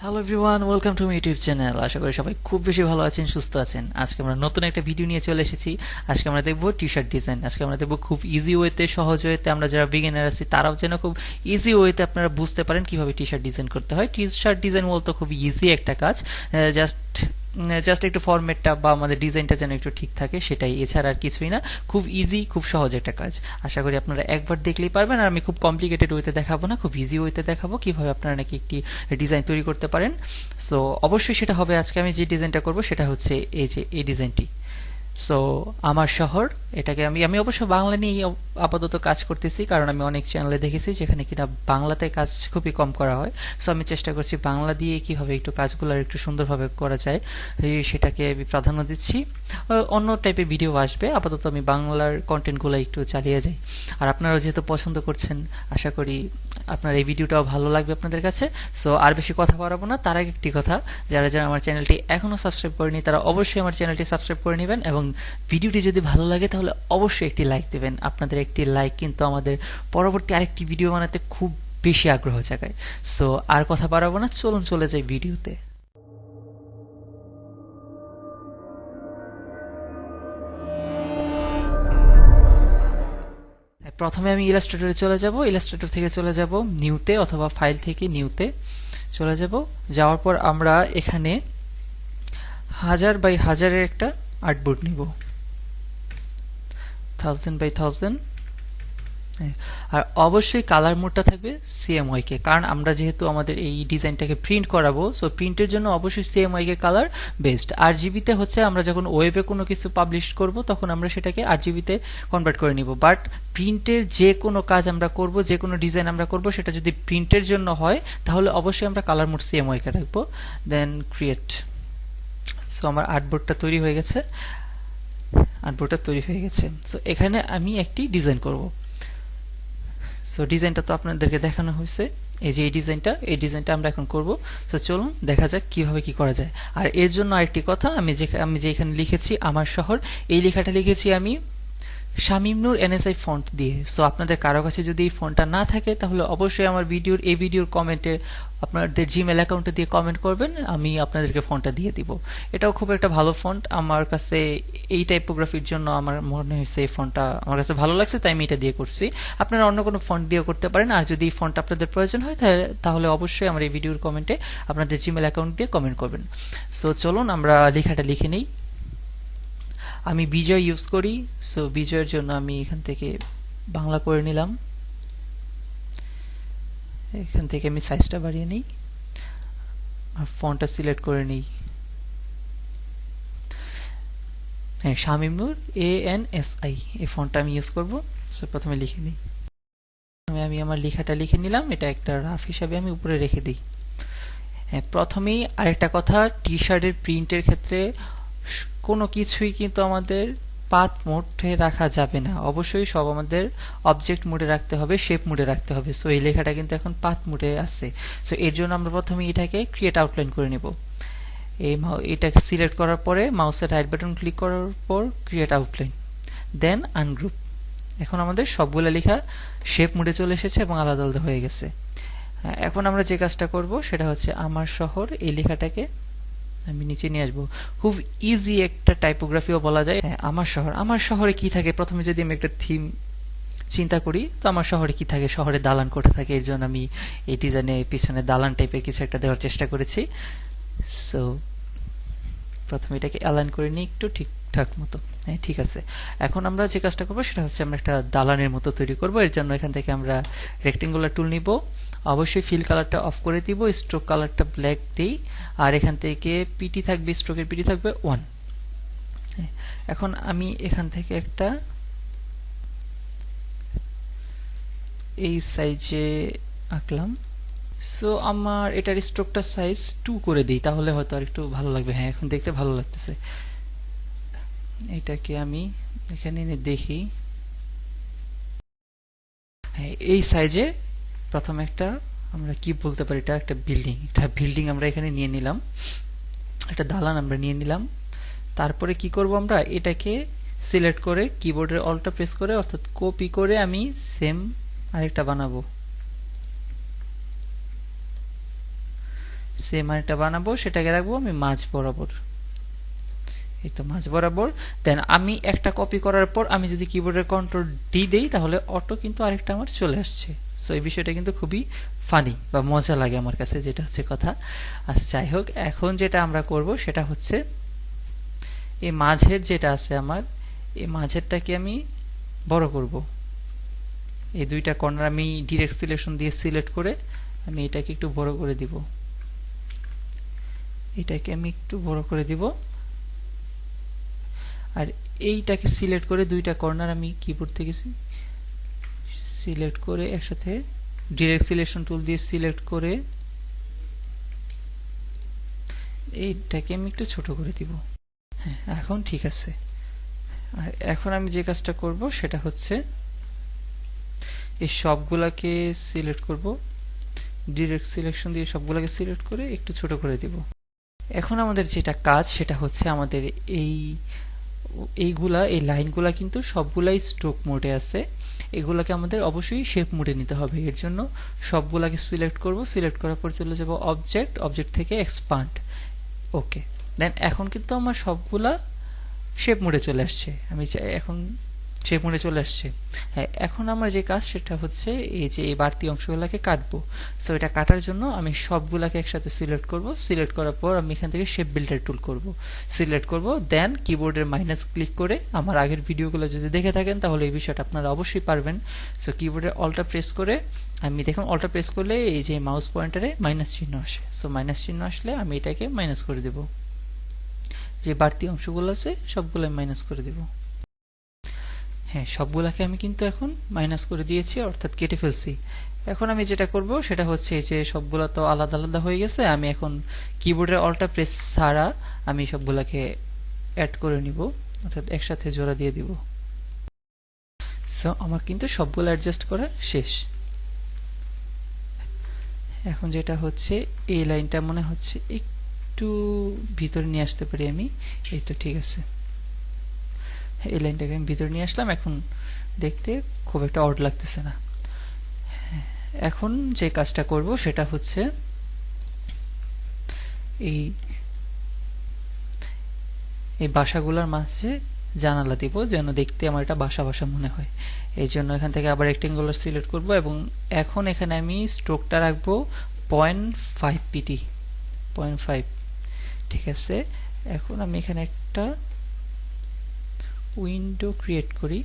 Hello everyone, welcome to my YouTube channel. আশা করি সবাই খুব বেশি ভালো আছেন, সুস্থ আছেন। আজকে আমরা নতুন একটা ভিডিও নিয়ে চলে এসেছি। আজকে আমরা দেখব টি শার্ট ডিজাইন। আজকে আমরা দেখব খুব ইজি ওয়েতে, সহজ ওয়েতে, আমরা যারা বিগিনার আছি তারাও যেন খুব ইজি ওয়েতে আপনারা বুঝতে পারেন কিভাবে টি শার্ট ডিজাইন করতে হয়। টি শার্ট ডিজাইন বলতে খুব ইজি একটা কাজ, জাস্ট একটু ফরম্যাটটা বা আমাদের ডিজাইনটা যেন একটু ঠিক থাকে, সেটাই, এছাড়া আর কিছুই না। খুব ইজি, খুব সহজ একটা কাজ। আশা করি আপনারা একবার দেখলেই পারবেন। আর আমি খুব কমপ্লিকেটেড ওয়েতে দেখাবো না, খুব ইজি ওয়েতে দেখাবো কিভাবে আপনারা নাকি একটি ডিজাইন তৈরি করতে পারেন। সো অবশ্যই সেটা হবে। আজকে আমি যে ডিজাইনটা করব সেটা হচ্ছে এই ডিজাইনটি। সো আমার শহর, এটাকে আমি অবশ্য বাংলা নিয়েই আপাতত কাজ করতেছি, কারণ আমি অনেক চ্যানেলে দেখেছি যেখানে কিনা বাংলাতে কাজ খুবই কম করা হয়। সো আমি চেষ্টা করছি বাংলা দিয়ে কিভাবে একটু কাজগুলো একটু সুন্দরভাবে করা যায় সেটাকে আমি প্রাধান্য দিচ্ছি। অন্য টাইপের ভিডিও আসবে, আপাতত আমি বাংলার কন্টেন্টগুলো একটু চালিয়ে যাই। আর আপনারাও যেহেতু পছন্দ করছেন, আশা করি আপনার এই ভিডিওটাও ভালো লাগবে আপনাদের কাছে। সো আর বেশি কথা বাড়াবো না, তার আগে একটি কথা, যারা যারা আমার চ্যানেলটি এখনও সাবস্ক্রাইব করেনি তারা অবশ্যই আমার চ্যানেলটি সাবস্ক্রাইব করে নেবেন, এবং ভিডিওটি যদি ভালো লাগে তাহলে অবশ্যই একটি লাইক দেবেন। আপনাদের একটি লাইক কিন্তু আমাদের পরবর্তী আরেকটি ভিডিও বানাতে খুব বেশি আগ্রহ জাগায়। সো আর কথা বাড়াবো না, চলুন চলে যাই ভিডিওতে। প্রথমে আমি ইলাস্ট্রেটরে চলে যাব, ইলাস্ট্রেটর থেকে চলে যাব নিউতে, অথবা ফাইল থেকে নিউতে চলে যাব। যাওয়ার পর আমরা এখানে 1000 বাই 1000-এর একটা আর্টবোর্ড নিব, 1000 বাই 1000। আর অবশ্যই কালার মোডটা থাকবে CMYK, কারণ আমরা যেহেতু আমাদের এই ডিজাইনটাকে প্রিন্ট করাবো, সো প্রিন্টের জন্য অবশ্যই CMYK কালার বেস্ট। RGB-তে হচ্ছে আমরা যখন ওয়েবে কোনো কিছু পাবলিশ করব তখন আমরা সেটাকে RGB-তে কনভার্ট করে নিব। বাট প্রিন্টের যে কোনো কাজ আমরা করব, যে কোনো ডিজাইন আমরা করব, সেটা যদি প্রিন্টের জন্য হয় তাহলে অবশ্যই আমরা কালার মোড CMYK রাখবো। দেন ক্রিয়েট। সো আমার আর্টবোর্ডটা তৈরি হয়ে গেছে, সো এখানে আমি একটি ডিজাইন করব। সো ডিজাইনটা তো আপনাদেরকে দেখানো হয়েছে, এই যে এই ডিজাইনটা আমরা এখন করব। সো চলুন দেখা যাক কিভাবে কি করা যায়। আর এর জন্য আরেকটি কথা, আমি যে এখানে লিখেছি আমার শহর, এই লেখাটা লিখেছি আমি শামীম নূর NSI ফন্ট দিয়ে। সো আপনাদের কারো কাছে যদি এই ফন্টটা না থাকে তাহলে অবশ্যই আমার ভিডিওর কমেন্টে আপনাদের জিমেল অ্যাকাউন্টে দিয়ে কমেন্ট করবেন, আমি আপনাদেরকে ফন্টটা দিয়ে দিব। এটাও খুব একটা ভালো ফন্ট, আমার কাছে এই টাইপোগ্রাফির জন্য আমার মনে হয়েছে এই ফন্টটা আমার কাছে ভালো লাগছে, তাই আমি এটা দিয়ে করছি। আপনারা অন্য কোনো ফন্ট দিয়েও করতে পারেন। আর যদি এই ফন্ট আপনাদের প্রয়োজন হয় তাহলে অবশ্যই আমার এই ভিডিওর কমেন্টে আপনাদের জিমেল অ্যাকাউন্ট দিয়ে কমেন্ট করবেন। সো চলুন আমরা লেখাটা লিখে নিই। আমি বিজয় ইউজ করি, সো বিজয়ের জন্য আমি এখান থেকে বাংলা করে নিলাম। এখান থেকে আমি সাইজটা বাড়িয়ে নিই আর ফন্টটা সিলেক্ট করে নিই। হ্যাঁ, শামীম নূর ANSI, এই ফন্টটা আমি ইউজ করব। সো প্রথমে লিখে নিই। আমি আমার লেখাটা লিখে নিলাম, এটা একটা রাফ হিসাবে আমি উপরে রেখে দিই। হ্যাঁ, প্রথমেই আরেকটা কথা, টি শার্টের প্রিন্টের ক্ষেত্রে কোনো কিছুই কিন্তু আমাদের পাথ মোডে রাখা যাবে না, অবশ্যই সব আমাদের অবজেক্ট মোডে রাখতে হবে, শেপ মোডে রাখতে হবে। সো এই লেখাটা কিন্তু এখন পাথ মোডে আছে। সো এর জন্য আমরা প্রথমে এটাকে ক্রিয়েট আউটলাইন করে নেব। এটা সিলেক্ট করার পরে মাউসের রাইট বাটন ক্লিক করার পর ক্রিয়েট আউটলাইন, দেন আনগ্রুপ। এখন আমাদের সবগুলো লেখা শেপ মোডে চলে এসেছে এবং আলাদা আলাদা হয়ে গেছে। এখন আমরা যে কাজটা করব সেটা হচ্ছে আমার শহর, এই লেখাটাকে আমি নিচে নিয়ে আসবো। খুব ইজি একটা টাইপোগ্রাফিও বলা যায়। আমার শহরে কি থাকে, প্রথমে যদি আমি একটা থিম চিন্তা করি, তো আমার শহরে কি থাকে, শহরে দালান কোঠা থাকে। এর জন্য আমি এই ডিজাইনে পিছনে দালান টাইপের কিছু একটা দেওয়ার চেষ্টা করেছি। সো প্রথমে এটাকে অ্যালাইন করে নিই একটু ঠিকঠাক মতো। হ্যাঁ, ঠিক আছে। এখন আমরা যে কাজটা করবো সেটা হচ্ছে আমরা একটা দালানের মতো তৈরি করব। এর জন্য এখান থেকে আমরা রেক্টেঙ্গুলার টুল নিব, অবশ্যই ফিল কালারটা অফ করে দিব, স্ট্রোক কালারটা ব্ল্যাক দিই, আর এখান থেকে পিটি থাকবে, স্ট্রোকের পিটি থাকবে 1। এখন আমি এখান থেকে একটা এই সাইজে আঁকলাম। সো আমার এটার স্ট্রোকটা সাইজ 2 করে দিই, তাহলে হয়তো আর একটু ভালো লাগবে। হ্যাঁ, এখন দেখতে ভালো লাগতেছে। এটাকে আমি এখানে এনে দেখি। হ্যাঁ, এই সাইজে প্রথমে একটা আমরা কি বলতে পারি, এটা একটা বিল্ডিং আমরা এখানে নিয়ে নিলাম, একটা দালান আমরা নিয়ে নিলাম। তারপরে কি করব, আমরা এটাকে সিলেক্ট করে কিবোর্ডের অল্টটা প্রেস করে, অর্থাৎ কপি করে আমি সেম আরেকটা বানাবো। যে মানটা বানাবো সেটাকে রাখবো আমি মাঝ বরাবর, এই তো মাঝ বরাবর। দেন আমি একটা কপি করার পর আমি যদি কিবোর্ডের কন্ট্রোল ডি দেই তাহলে অটো কিন্তু আরেকটা আমার চলে আসছে। সো এই বিষয়টা কিন্তু খুবই ফানি বা মজা লাগে আমার কাছে, যেটা হচ্ছে কথা। আচ্ছা যাই হোক, এখন যেটা আমরা করব সেটা হচ্ছে এই মাঝের যেটা আছে আমার, এই মাঝেরটাকে আমি বড় করব। এই দুইটা কর্নার আমি ডিরেক্ট সিলেকশন দিয়ে সিলেক্ট করে আমি এটাকে একটু বড় করে দিব, এটাকে আমি একটু বড় করে দিব। আর এইটাকে সিলেক্ট করে দুইটা কর্নার আমি কিবোর্ড থেকে সিলেক্ট করে একসাথে ডিরেক্ট সিলেকশন টুল দিয়ে সিলেক্ট করে এইটাকে আমি একটু ছোট করে দিব। হ্যাঁ, এখন ঠিক আছে। আর এখন আমি যে কাজটা করব সেটা হচ্ছে এই সবগুলাকে সিলেক্ট করব, ডিরেক্ট সিলেকশন দিয়ে সবগুলাকে সিলেক্ট করে একটু ছোট করে দিব। এখন আমাদের যেটা কাজ সেটা হচ্ছে আমাদের এই লাইনগুলা কিন্তু সবগুলাই স্ট্রোক মোডে আছে, এগুলাকে আমাদের অবশ্যই শেপ মোডে নিতে হবে। এর জন্য সবগুলাকে সিলেক্ট করব, সিলেক্ট করার পর চলে যাব অবজেক্ট থেকে এক্সপান্ড। ওকে, দেন এখন কিন্তু আমার সবগুলা শেপ মোডে চলে আসছে। আমি এখন শেপ মোডে চলে আসছে। হ্যাঁ, এখন আমার যে কাজ সেটা হচ্ছে এই যে এই বাড়তি অংশগুলোকে কাটবো। সো এটা কাটার জন্য আমি সবগুলাকে একসাথে সিলেক্ট করব, সিলেক্ট করার পর আমি এখান থেকে শেপ বিল্ডার টুল করব, সিলেক্ট করব, দেন কিবোর্ডের মাইনাস ক্লিক করে, আমার আগের ভিডিওগুলো যদি দেখে থাকেন তাহলে এই বিষয়টা আপনারা অবশ্যই পারবেন। সো কিবোর্ডের অল্টা প্রেস করে আমি দেখুন অল্টা প্রেস করলে এই যে মাউস পয়েন্টারে মাইনাস চিহ্ন আসে। সো মাইনাস চিহ্ন আসলে আমি এটাকে মাইনাস করে দেব, যে বাড়তি অংশগুলো আছে সবগুলো মাইনাস করে দেব। হ্যাঁ, সবগুলাকে আমি কিন্তু এখন মাইনাস করে দিয়েছি, অর্থাৎ কেটে ফেলছি। এখন আমি যেটা করব সেটা হচ্ছে যে সবগুলা তো আলাদা আলাদা হয়ে গেছে, আমি এখন কিবোর্ডের অল্টা প্রেস ছাড়া আমি সবগুলাকে অ্যাড করে নিব, অর্থাৎ একসাথে জোড়া দিয়ে দিব। সো আমার কিন্তু সবগুলো অ্যাডজাস্ট করা শেষ। এখন যেটা হচ্ছে এই লাইনটা মনে হচ্ছে একটু ভিতরে নিয়ে আসতে পারি আমি, এই তো ঠিক আছে। এই লাইনটাকে আমি ভিতরে নিয়ে আসলাম, এখন দেখতে খুব একটা অড লাগতেছে না। এখন যে কাজটা করব সেটা হচ্ছে এই বাসাগুলোর মাঝে জানালা দিব, যেন দেখতে আমার এটা বাসা বাসা মনে হয়। এই জন্য এখান থেকে আবার রেক্টেঙ্গুলার সিলেক্ট করব এবং এখন এখানে আমি স্ট্রোকটা রাখবো 0.5 পিটি, 0.5। ঠিক আছে, এখন আমি এখানে একটা উইন্ডো ক্রিয়েট করি,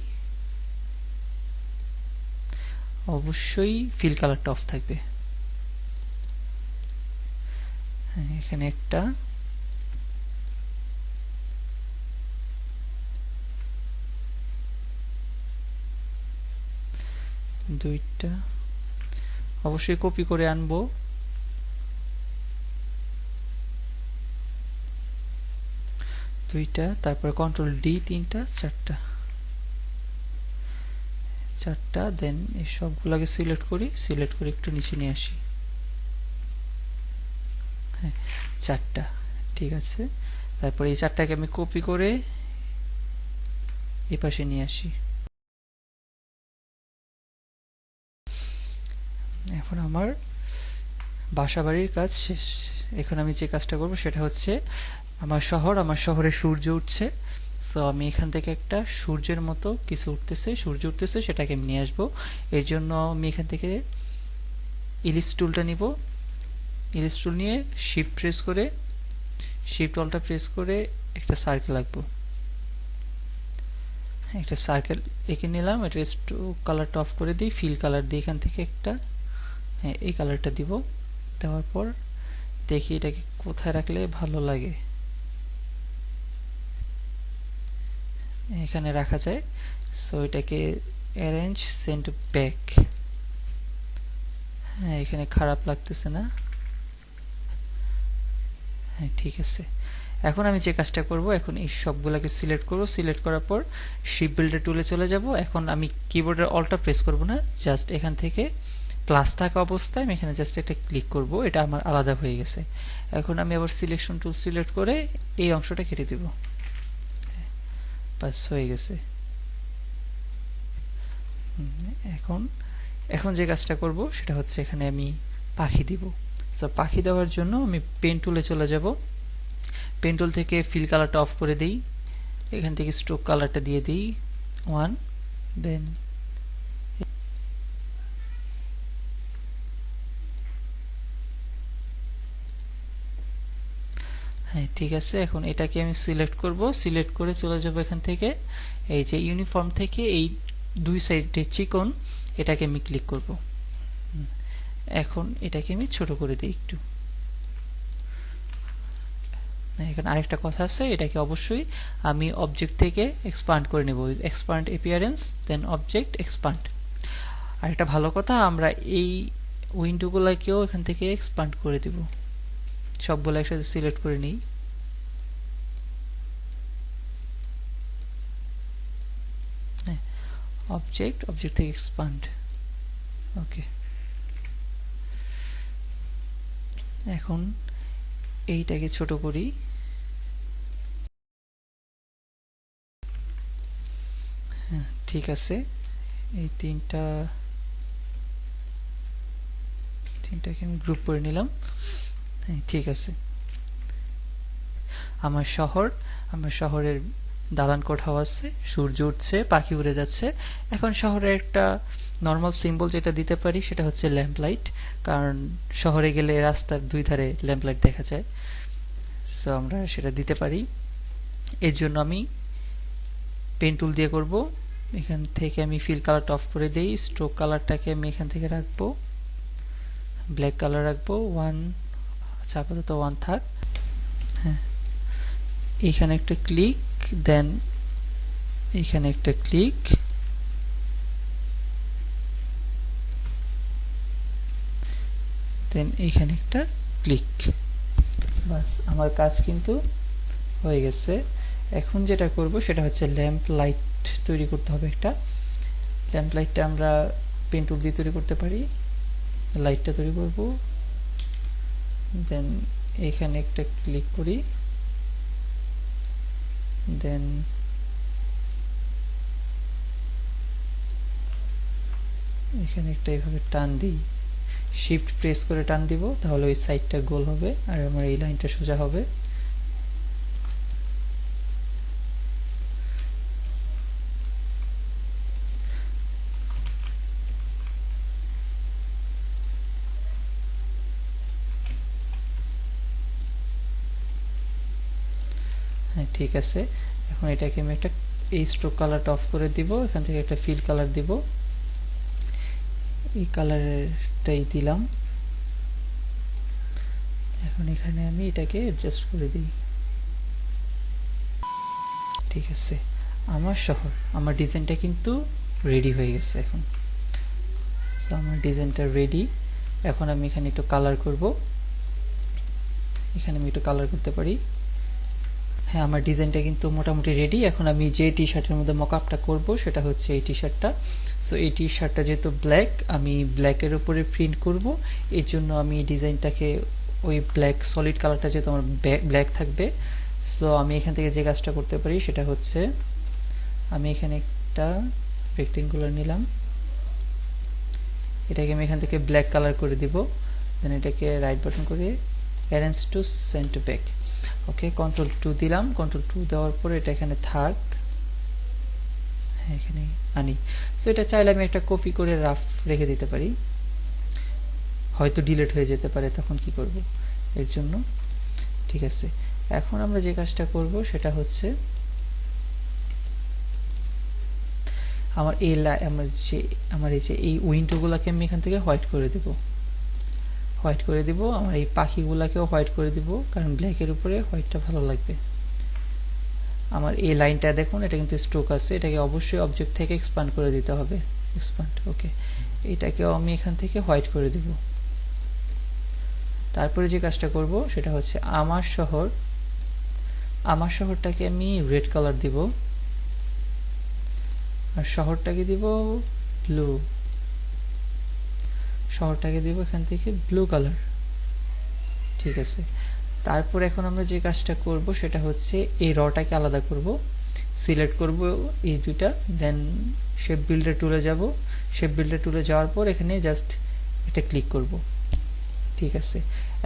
অবশ্যই ফিল কালারটা অফ থাকবে। এখানে একটা দুইটা অবশ্যই কপি করে আনবো, দুইটা, তারপরে কন্ট্রোল ডি, তিনটা, চারটা, দেন এই সবগুলোকে সিলেক্ট করি, সিলেক্ট করে একটু নিচে নিয়ে আসি। হ্যাঁ, চারটা, ঠিক আছে। তারপরে এই চারটাকে আমি কপি করে এই পাশে নিয়ে আসি। এখন আমার বাসাবাড়ির কাজ শেষ। এখন আমি যে কাজটা করব সেটা হচ্ছে আমার শহরে সূর্য উঠছে। সো আমি এখান থেকে একটা সূর্যের মতো কিছু সূর্য উঠতেছে, সেটাকে আমি নিয়ে আসবো। এর জন্য আমি এখান থেকে ইলিপস টুলটা নিব, ইলিপস টুল নিয়ে শিফট অল্টা প্রেস করে একটা সার্কেল আঁকবো। একটা সার্কেল এঁকে নিলাম, এটা একটু কালারটা অফ করে দিই, ফিল কালার দিয়ে এখান থেকে একটা, হ্যাঁ এই কালারটা দিব। দেওয়ার পর দেখি এটাকে কোথায় রাখলে ভালো লাগে, এখানে রাখা যায়। সো এটাকে অ্যারেঞ্জ সেন্ট ব্যাক, হ্যাঁ এখানে খারাপ লাগতেছে না, হ্যাঁ ঠিক আছে। এখন আমি যে কাজটা করব, এখন এই সবগুলোকে সিলেক্ট করব, সিলেক্ট করার পর শিপ বিল্ডার টুলে চলে যাব। এখন আমি কিবোর্ডের অল্টা প্রেস করব না, জাস্ট এখান থেকে প্লাস থাকা অবস্থায় আমি এখানে জাস্ট একটা ক্লিক করব, এটা আমার আলাদা হয়ে গেছে। এখন আমি আবার সিলেকশন টুল সিলেক্ট করে এই অংশটা কেটে দিব, বাস হয়ে গেছে। এখন যে কাজটা করব সেটা হচ্ছে এখানে আমি পাখি দিব, সো পাখি দেওয়ার জন্য আমি পেন টুলে চলে যাব। পেন টুল থেকে ফিল কালারটা অফ করে দিই, এখান থেকে স্ট্রোক কালারটা দিয়ে দিই 1, দেন হ্যাঁ ঠিক আছে। এখন এটাকে আমি সিলেক্ট করব, সিলেক্ট করে চলে যাব এখান থেকে এই যে ইউনিফর্ম থেকে এই দুই সাইডে চিকন, এটাকে আমি ক্লিক করব। এখন এটাকে আমি ছোট করে দিই একটু। এখানে আরেকটা কথা আছে, এটাকে অবশ্যই আমি অবজেক্ট থেকে এক্সপান্ড করে নেব, expand appearance then object expand. আরেকটা ভালো কথা, আমরা এই উইন্ডোগুলোকেও এখান থেকে এক্সপান্ড করে দেব। সবগুলো একসাথে সিলেক্ট করে নিই। অবজেক্ট থেকে এক্সপান্ড, ওকে। এখন এইটাকে ছোট করি, হ্যাঁ ঠিক আছে। এই তিনটাকে আমি গ্রুপ করে নিলাম, হ্যাঁ ঠিক আছে। আমার শহরের দালান কোঠাও আছে, সূর্য উঠছে, পাখি উড়ে যাচ্ছে। এখন শহরের একটা নর্মাল সিম্বল যেটা দিতে পারি সেটা হচ্ছে ল্যাম্প লাইট, কারণ শহরে গেলে রাস্তার দুই ধারে ল্যাম্প লাইট দেখা যায়, সো আমরা সেটা দিতে পারি। এর জন্য আমি পেন টুল দিয়ে করব। এখান থেকে আমি ফিল কালারটা অফ করে দেই, স্ট্রোক কালারটাকে আমি এখান থেকে রাখবো, ব্ল্যাক কালার রাখবো 1, আচ্ছা আপাতত 1 থাক। হ্যাঁ এখানে একটা ক্লিক, দেন এখানে একটা ক্লিক, দেন এখানে একটা ক্লিক, বাস আমার কাজ কিন্তু হয়ে গেছে। এখন যেটা করব সেটা হচ্ছে ল্যাম্প লাইট তৈরি করতে হবে। একটা ল্যাম্প লাইটটা আমরা পেন টুল দিয়ে তৈরি করতে পারি। লাইটটা তৈরি করব, দেন এখানে একটা ক্লিক করি, দেন এখানে একটা এইভাবে টান দিই, শিফট প্রেস করে টান দিব, তাহলে ওই সাইডটা গোল হবে আর আমার এই লাইনটা সোজা হবে। হ্যাঁ ঠিক আছে। এখন এটাকে আমি একটা এই স্ট্রোক কালারটা অফ করে দিব, এখান থেকে একটা ফিল কালার দিব, এই কালারটাই দিলাম। এখন এখানে আমি এটাকে অ্যাডজাস্ট করে দিই, ঠিক আছে। আমার ডিজাইনটা কিন্তু রেডি হয়ে গেছে এখন। সো আমার ডিজাইনটা রেডি। এখন আমি এখানে একটু কালার করব, এখানে আমি একটু কালার করতে পারি। হ্যাঁ আমার ডিজাইনটা কিন্তু মোটামুটি রেডি। এখন আমি যে টি শার্টের মধ্যে মকআপটা করব সেটা হচ্ছে এই টি শার্টটা। সো এই টি শার্টটা যেহেতু ব্ল্যাক, আমি ব্ল্যাকের উপরে প্রিন্ট করব, এর জন্য আমি ডিজাইনটাকে ওই ব্ল্যাক সলিড কালারটা যেহেতু আমার ব্ল্যাক থাকবে, সো আমি এখান থেকে যে কাজটা করতে পারি সেটা হচ্ছে আমি এখানে একটা রেক্টেঙ্গুলার নিলাম, এটাকে আমি এখান থেকে ব্ল্যাক কালার করে দিব, দেন এটাকে রাইট বাটন করে arrange to send to back, okay. Control 2 দিলাম, কন্ট্রোল 2 দেওয়ার পরে এটা এখানে থাক, হ্যাঁ এখানে আনি। সো এটা চাইলে আমি একটা কপি করে রাফ রেখে দিতে পারি, হয়তো ডিলিট হয়ে যেতে পারে, তখন কি করব এর জন্য, ঠিক আছে। এখন আমরা যে কাজটা করব সেটা হচ্ছে আমার এই যে এই উইন্ডোগুলোকে আমি এখান থেকে হোয়াইট করে দেব, আমার এই পাখিগুলাকেও হোয়াইট করে দিব, কারণ ব্ল্যাকের উপরে হোয়াইটটা ভালো লাগবে। আমার এই লাইনটা দেখুন, এটা কিন্তু স্ট্রোক আছে, এটাকে অবশ্যই অবজেক্ট থেকে এক্সপান্ড করে দিতে হবে, এক্সপান্ড, ওকে। এটাকেও আমি এখান থেকে হোয়াইট করে দেব। তারপরে যে কাজটা করব সেটা হচ্ছে আমার শহরটাকে আমি রেড কালার দিব, আর শহরটাকে দিব ব্লু, শহরটাকে দিব এখান থেকে ব্লু কালার, ঠিক আছে। তারপর এখন আমরা যে কাজটা করব সেটা হচ্ছে এই রটাকে আলাদা করব, সিলেক্ট করব এই দুইটা, দেন শেপ বিল্ডার টুলে যাব, শেপ বিল্ডার টুলে যাওয়ার পর এখানে জাস্ট এটা ক্লিক করব, ঠিক আছে।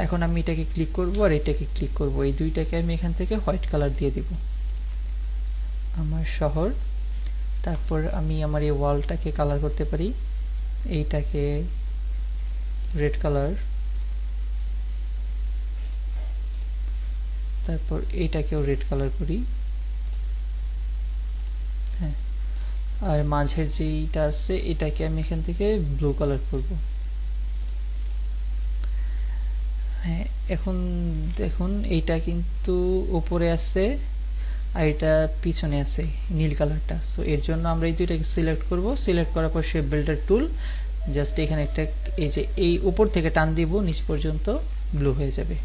এখন আমি এটাকে ক্লিক করব আর এটাকে ক্লিক করব, এই দুইটাকে আমি এখান থেকে হোয়াইট কালার দিয়ে দিব, আমার শহর। তারপর আমি আমার এই ওয়ালটাকে কালার করতে পারি, এইটাকে রেড কালার, তারপর এইটাকেও রেড কালার করি, হ্যাঁ। আর মাঝের যেইটা আছে এটাকে আমি এখান থেকে ব্লু কালার করব, হ্যাঁ। এখন দেখুন এইটা কিন্তু উপরে আছে আর এটা পিছনে আছে নীল কালারটা, সো এর জন্য আমরা এই দুইটাকে সিলেক্ট করব। সিলেক্ট করার পর শেপ বিল্ডার টুল, জাস্ট এখানে একটা এই যে এই উপর থেকে টান দিব, নিচ পর্যন্ত ব্লু হয়ে যাবে,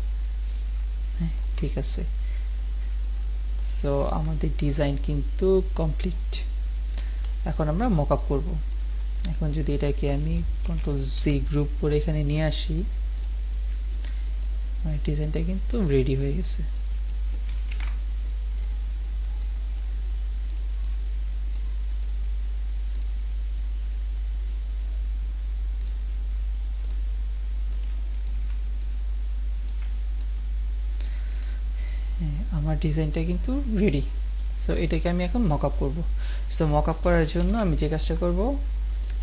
হ্যাঁ ঠিক আছে। সো আমাদের ডিজাইন কিন্তু কমপ্লিট। এখন আমরা মকআপ করব। এখন যদি এটাকে আমি কন্ট্রোল সি গ্রুপ করে এখানে নিয়ে আসি, আমার ডিজাইনটা কিন্তু রেডি হয়ে গেছে। আমার ডিজাইনটা কিন্তু রেডি। সো এটাকে আমি এখন মকআপ করব। সো মকআপ করার জন্য আমি যে কাজটা করব,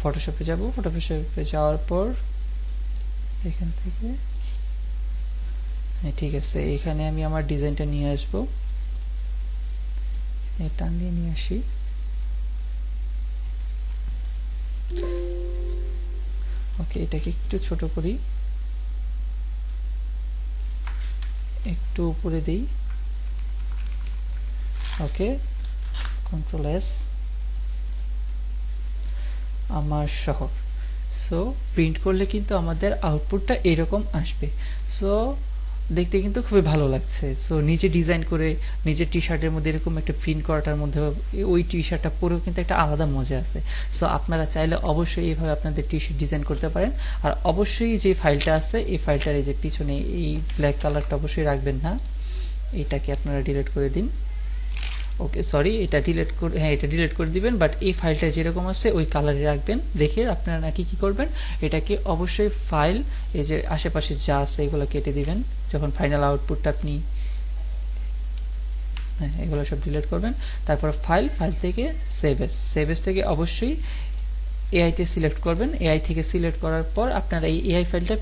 ফটোশপে যাব, ফটোশপে যাওয়ার পর এখান থেকে, হ্যাঁ ঠিক আছে, এখানে আমি আমার ডিজাইনটা নিয়ে আসব, টান দিয়ে নিয়ে আসি। ওকে, এটাকে একটু ছোট করি, একটু উপরে দেই, ওকে, কন্ট্রোল এস, আমার শহর। সো প্রিন্ট করলে কিন্তু আমাদের আউটপুটটা এরকম আসবে। সো দেখতে কিন্তু খুবই ভালো লাগছে। সো নিজে ডিজাইন করে নিজের টি শার্টের মধ্যে এরকম একটা প্রিন্ট করাটার মধ্যে ওই টি শার্টটা পরেও কিন্তু একটা আলাদা মজা আছে। সো আপনারা চাইলে অবশ্যই এইভাবে আপনাদের টি শার্ট ডিজাইন করতে পারেন। আর অবশ্যই যে ফাইলটা আছে এই ফাইলটার এই যে পিছনে এই ব্ল্যাক কালারটা অবশ্যই রাখবেন না, এটাকে আপনারা ডিলিট করে দিন। ওকে সরি, এটা ডিলিট করে, হ্যাঁ এটা ডিলিট করে দিবেন, বাট এই ফাইলটা যেরকম আছে ওই কালারে রাখবেন। রেখে আপনারা নাকি কি করবেন, এটাকে অবশ্যই ফাইল, এই যে আশেপাশে যা আছে এগুলো কেটে দিবেন যখন ফাইনাল আউটপুটটা আপনি, হ্যাঁ এগুলো সব ডিলিট করবেন। তারপর ফাইল থেকে সেভ এস থেকে অবশ্যই এআই তে সিলেক্ট করবেন। এআই থেকে সিলেক্ট করার পর আপনারা এই এআই ফাইলটা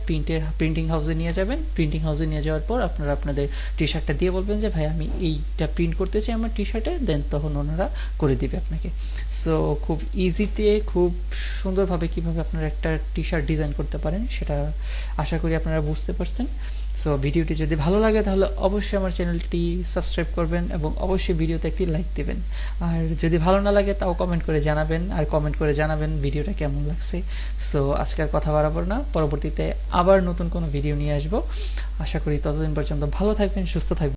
প্রিন্টিং হাউসে নিয়ে যাবেন। প্রিন্টিং হাউসে নিয়ে যাওয়ার পর আপনারা আপনাদের টি শার্টটা দিয়ে বলবেন যে ভাই আমি এইটা প্রিন্ট করতে চাই আমার টি শার্টে, দেন তখন ওনারা করে দিবে আপনাকে। সো খুব ইজিতে খুব সুন্দরভাবে কিভাবে আপনারা একটা টি শার্ট ডিজাইন করতে পারেন সেটা আশা করি আপনারা বুঝতে পারছেন। সো ভিডিওটি যদি ভালো লাগে তাহলে অবশ্যই আমার চ্যানেলটি সাবস্ক্রাইব করবেন এবং অবশ্যই ভিডিওতে একটি লাইক দেবেন। আর যদি ভালো না লাগে তাও কমেন্ট করে জানাবেন, আর কমেন্ট করে জানাবেন ভিডিওটা কেমন লাগছে। সো আজকের কথা বাড়াবো না, পরবর্তীতে আবার নতুন কোনো ভিডিও নিয়ে আসবো। আশা করি ততদিন পর্যন্ত ভালো থাকবেন, সুস্থ থাকবেন।